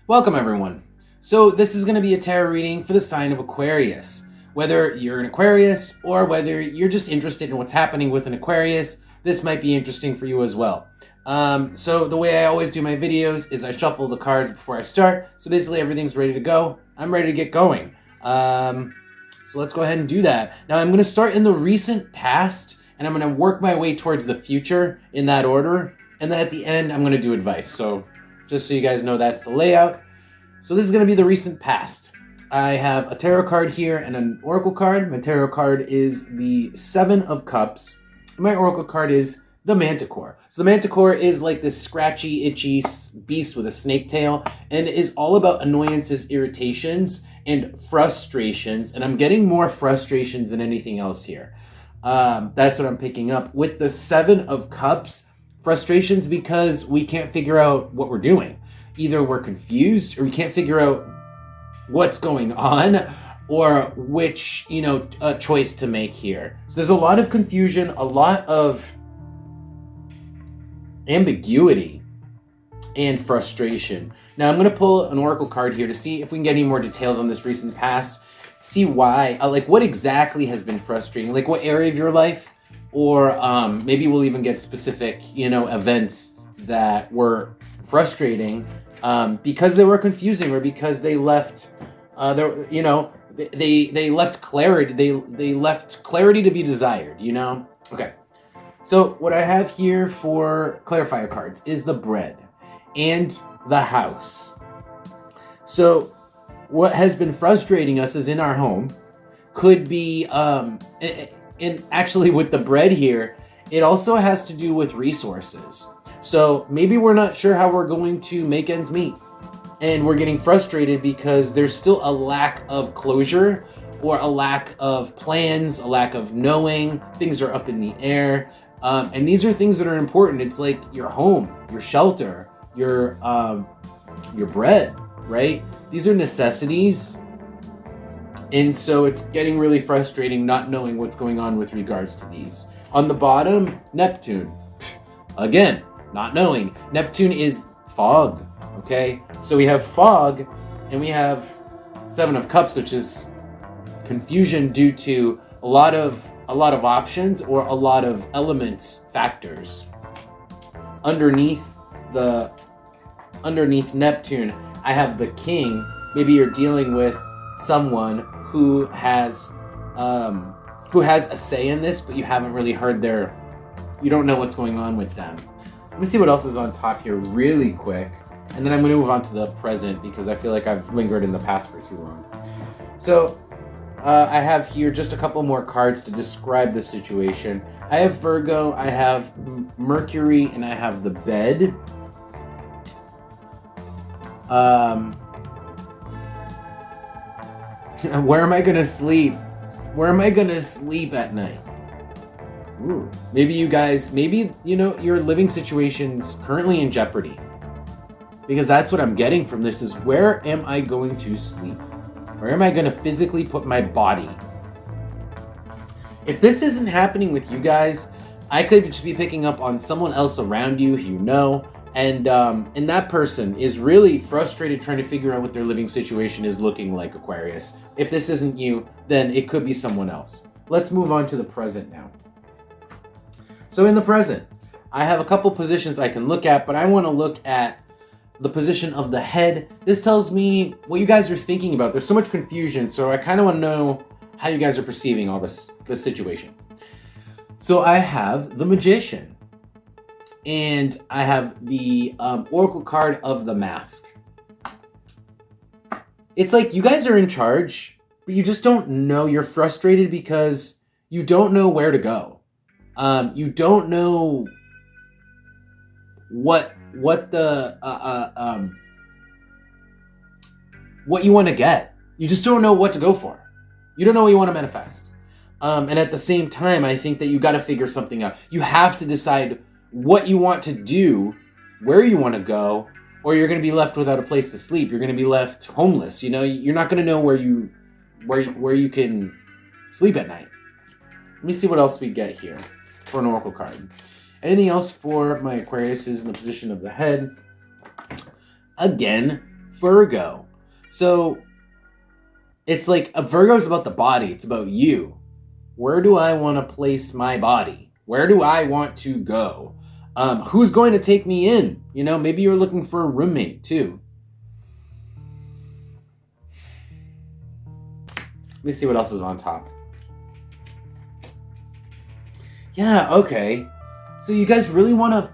Welcome everyone. So this is going to be a tarot reading for the sign of Aquarius. Whether you're an Aquarius or whether you're just interested in what's happening with an Aquarius, this might be interesting for you as well. So the way I always do my videos is I shuffle the cards before I start. So basically everything's ready to go. I'm ready to get going. So let's go ahead and do that. Now I'm going to start in the recent past and I'm going to work my way towards the future in that order. And then at the end, I'm going to do advice. So just so you guys know, that's the layout. So this is going to be the recent past. I have a tarot card here and an oracle card. My tarot card is the Seven of Cups. My oracle card is the Manticore. So the Manticore is like this scratchy, itchy beast with a snake tail and is all about annoyances, irritations, and frustrations. And I'm getting more frustrations than anything else here. That's what I'm picking up. With the Seven of Cups, frustrations because we can't figure out what we're doing. Either we're confused or we can't figure out what's going on or which, choice to make here. So there's a lot of confusion, a lot of ambiguity and frustration. Now I'm going to pull an oracle card here to see if we can get any more details on this recent past. See why, what exactly has been frustrating, like what area of your life, or maybe we'll even get specific, events that were frustrating because they were confusing or because they left, they left clarity. They left clarity to be desired. Okay. So what I have here for clarifier cards is the bread and the house. So what has been frustrating us is in our home could be, and actually with the bread here, it also has to do with resources. So maybe we're not sure how we're going to make ends meet. And we're getting frustrated because there's still a lack of closure or a lack of plans, a lack of knowing. Things are up in the air. And these are things that are important. It's like your home, your shelter, your bread, right? These are necessities. And so it's getting really frustrating not knowing what's going on with regards to these. On the bottom, Neptune. Again, not knowing. Neptune is fog, okay? So we have fog and we have Seven of Cups, which is confusion due to a lot of options or a lot of elements, factors. Underneath Neptune, I have the King. Maybe you're dealing with someone who has a say in this, but you haven't really heard you don't know what's going on with them. Let me see what else is on top here really quick, and then I'm going to move on to the present because I feel like I've lingered in the past for too long. So I have here just a couple more cards to describe the situation. I have Virgo, I have Mercury, and I have the bed. Where am I going to sleep? Where am I going to sleep at night? Ooh. Maybe your living situation's currently in jeopardy. Because that's what I'm getting from this is where am I going to sleep? Where am I going to physically put my body? If this isn't happening with you guys, I could just be picking up on someone else around you who you know. And that person is really frustrated trying to figure out what their living situation is looking like, Aquarius. If this isn't you, then it could be someone else. Let's move on to the present now. So in the present, I have a couple positions I can look at, but I want to look at the position of the head. This tells me what you guys are thinking about. There's so much confusion, so I kind of want to know how you guys are perceiving all this situation. So I have the Magician. And I have the oracle card of the Mask. It's like you guys are in charge, but you just don't know. You're frustrated because you don't know where to go. You don't know what you want to get. You just don't know what to go for. You don't know what you want to manifest. And at the same time, I think that you got to figure something out. You have to decide what you want to do, where you want to go, or you're going to be left without a place to sleep. You're going to be left homeless. You're not going to know where you can sleep at night. Let me see what else we get here for an oracle card. Anything else for my Aquarius is in the position of the head? Again, Virgo. So it's like a Virgo is about the body. It's about you. Where do I want to place my body? Where do I want to go? Who's going to take me in? You know, maybe you're looking for a roommate too. Let me see what else is on top. Yeah, okay. So you guys really want to,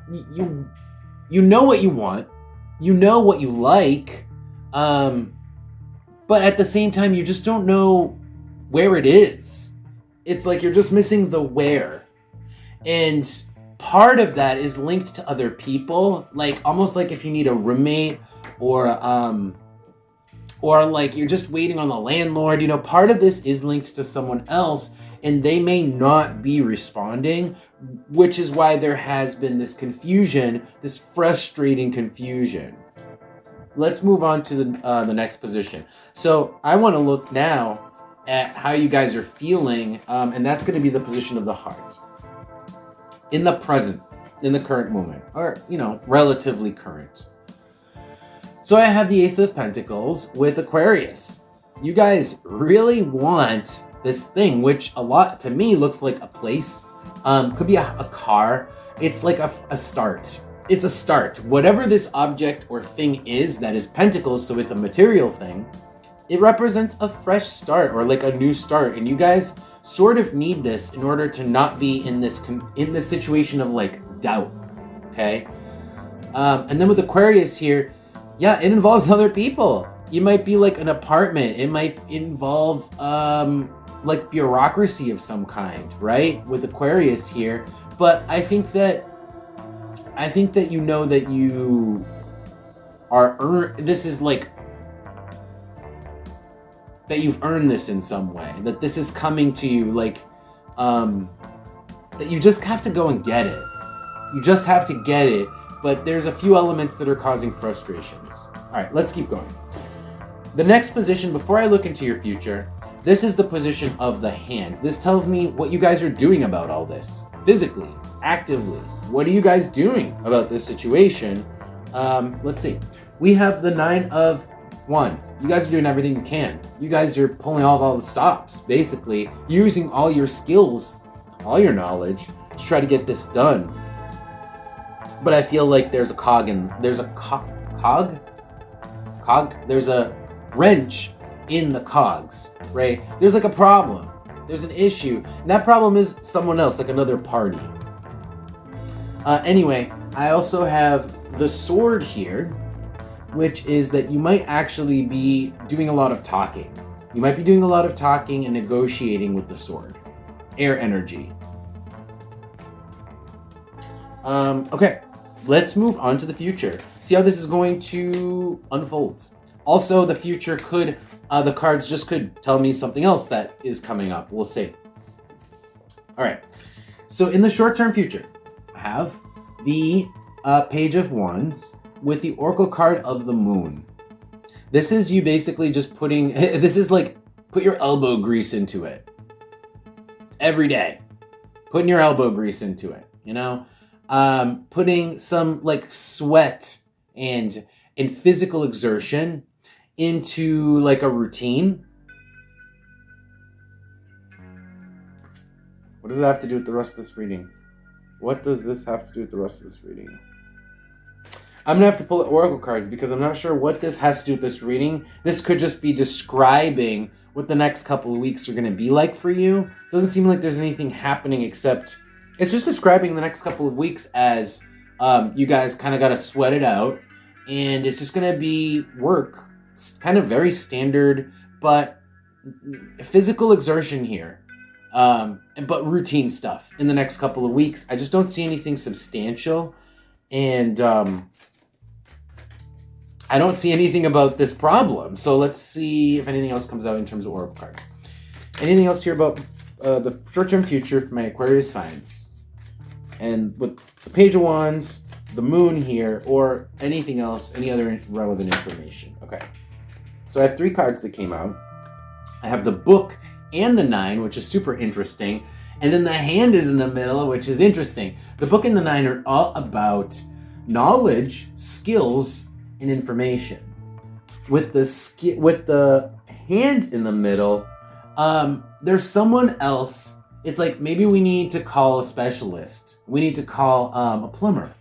you know what you want. You know what you like. But at the same time, you just don't know where it is. It's like you're just missing the where. And part of that is linked to other people. Like almost like if you need a roommate or like you're just waiting on the landlord, you know, part of this is linked to someone else and they may not be responding, which is why there has been this confusion, this frustrating confusion. Let's move on to the next position. So I want to look now at how you guys are feeling, and that's going to be the position of the heart. In the present, in the current moment, or, you know, relatively current. So I have the Ace of Pentacles with Aquarius. You guys really want this thing, which a lot to me looks like a place, could be a car. It's like a start. It's a start. Whatever this object or thing is that is Pentacles, so it's a material thing, it represents a fresh start or like a new start. And you guys sort of need this in order to not be in this situation of like doubt. Okay. And then with Aquarius here, yeah, it involves other people. You might be like an apartment. It might involve like bureaucracy of some kind, right? With Aquarius here. But I think that you know that you are this is like that you've earned this in some way, that this is coming to you, like that you just have to go and get it. You just have to get it, but there's a few elements that are causing frustrations. All right, let's keep going. The next position, before I look into your future, this is the position of the hand. This tells me what you guys are doing about all this, physically, actively. What are you guys doing about this situation? Let's see. We have the 9 of Wands. You guys are doing everything you can. You guys are pulling all the stops, basically. Using all your skills, all your knowledge to try to get this done. But I feel like there's a there's a wrench in the cogs, right? There's like a problem. There's an issue. And that problem is someone else, like another party. Anyway, I also have the sword here, which is that you might actually be doing a lot of talking. You might be doing a lot of talking and negotiating with the sword. Air energy. Okay, let's move on to the future. See how this is going to unfold. Also, the future could, the cards just could tell me something else that is coming up. We'll see. All right, so in the short-term future, I have the Page of Wands with the Oracle card of the Moon. This is you basically just putting, this is like, put your elbow grease into it. Every day. Putting your elbow grease into it, you know? Putting some like sweat and physical exertion into like a routine. What does that have to do with the rest of this reading? What does this have to do with the rest of this reading? I'm going to have to pull Oracle cards because I'm not sure what this has to do with this reading. This could just be describing what the next couple of weeks are going to be like for you. Doesn't seem like there's anything happening except it's just describing the next couple of weeks as you guys kind of got to sweat it out. And it's just going to be work. It's kind of very standard, but physical exertion here. But routine stuff in the next couple of weeks. I just don't see anything substantial. And I don't see anything about this problem. So let's see if anything else comes out in terms of Oracle cards. Anything else here about the short-term future for my Aquarius signs? And with the Page of Wands, the Moon here, or anything else, any other relevant information. Okay. So I have 3 cards that came out. I have the Book and the 9, which is super interesting. And then the Hand is in the middle, which is interesting. The Book and the 9 are all about knowledge, skills, and information. with the hand in the middle, there's someone else. It's like maybe we need to call a specialist. We need to call a plumber.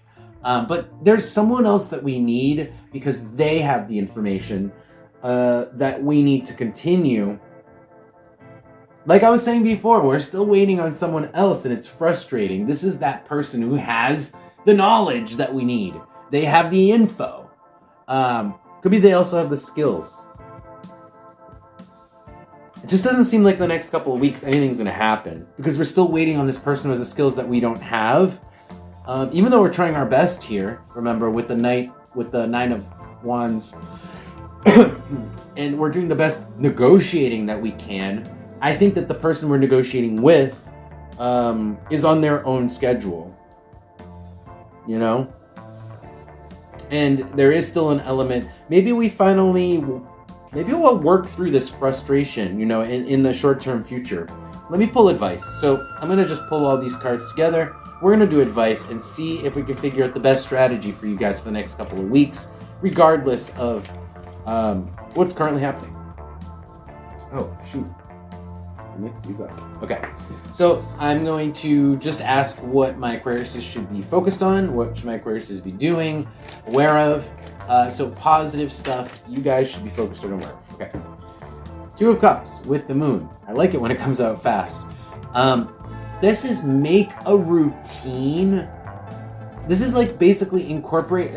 But there's someone else that we need because they have the information that we need to continue. Like I was saying before, we're still waiting on someone else, and it's frustrating. This is that person who has the knowledge that we need. They have the info. Could be they also have the skills. It just doesn't seem like the next couple of weeks anything's going to happen because we're still waiting on this person who has the skills that we don't have. Even though we're trying our best here, remember, with the Nine of Wands, and we're doing the best negotiating that we can, I think that the person we're negotiating with is on their own schedule. You know? And there is still an element. Maybe we'll work through this frustration, in the short-term future. Let me pull advice. So I'm going to just pull all these cards together. We're going to do advice and see if we can figure out the best strategy for you guys for the next couple of weeks, regardless of what's currently happening. Oh, shoot. I mixed these up. Okay. So I'm going to just ask what my Aquariuses should be focused on, what should my Aquariuses be doing, aware of. So positive stuff you guys should be focused on aware of. Okay. Two of Cups with the Moon. I like it when it comes out fast. This is make a routine. This is like basically incorporate.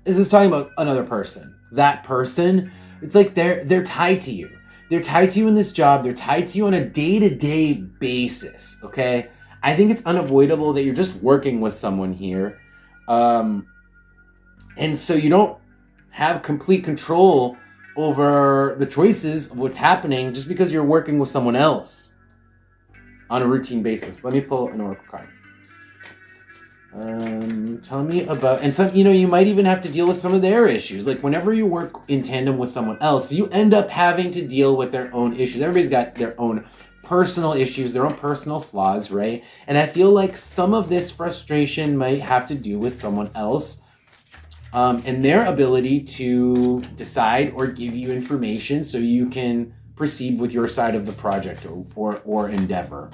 This is talking about another person. That person, it's like they're tied to you. They're tied to you in this job. They're tied to you on a day-to-day basis, okay? I think it's unavoidable that you're just working with someone here. And so you don't have complete control over the choices of what's happening just because you're working with someone else on a routine basis. Let me pull an oracle card. Tell me about, and some, you might even have to deal with some of their issues. Like whenever you work in tandem with someone else, you end up having to deal with their own issues. Everybody's got their own personal issues, their own personal flaws, right? And I feel like some of this frustration might have to do with someone else, and their ability to decide or give you information so you can proceed with your side of the project or endeavor.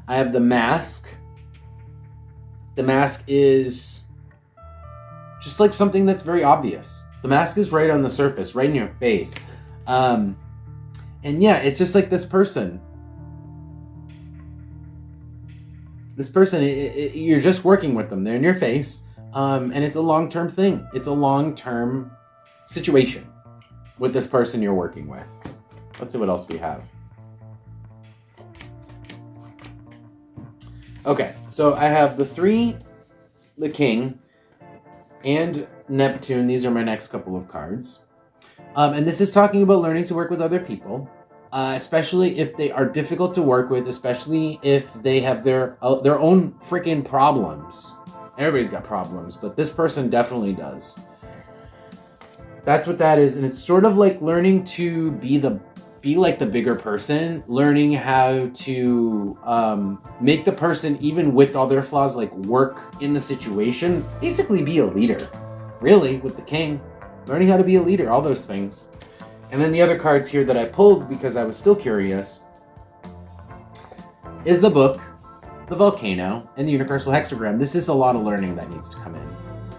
I have the Mask. The Mask is just like something that's very obvious. The Mask is right on the surface, right in your face. And yeah, it's just like this person. This person, you're just working with them. They're in your face. And it's a long-term thing. It's a long-term situation with this person you're working with. Let's see what else we have. Okay, so I have the 3, the King, and Neptune. These are my next couple of cards. And this is talking about learning to work with other people, especially if they are difficult to work with, especially if they have their own freaking problems. Everybody's got problems, but this person definitely does. That's what that is, and it's sort of like learning to be like the bigger person, learning how to make the person, even with all their flaws, like work in the situation. Basically be a leader, really, with the King. Learning how to be a leader, all those things. And then the other cards here that I pulled because I was still curious is the Book, the Volcano, and the Universal Hexagram. This is a lot of learning that needs to come in.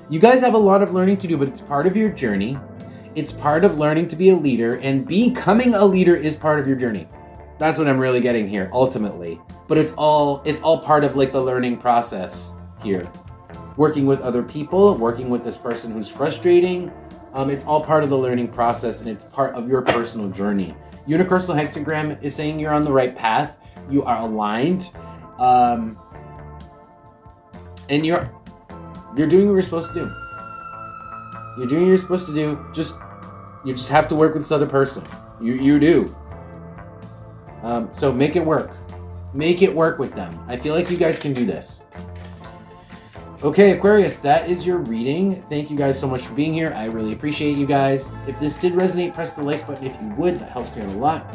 You guys have a lot of learning to do, but it's part of your journey. It's part of learning to be a leader, and becoming a leader is part of your journey. That's what I'm really getting here, ultimately. But it's all part of like the learning process here. Working with other people, working with this person who's frustrating. It's all part of the learning process, and it's part of your personal journey. Universal Hexagram is saying you're on the right path. You are aligned. And you're doing what you're supposed to do. You're doing what you're supposed to do. You just have to work with this other person. You do. So make it work. Make it work with them. I feel like you guys can do this. Okay, Aquarius, that is your reading. Thank you guys so much for being here. I really appreciate you guys. If this did resonate, press the like button if you would. That helps me out a lot.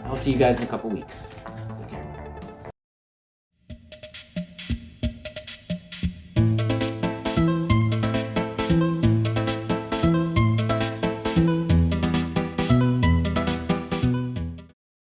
I'll see you guys in a couple weeks.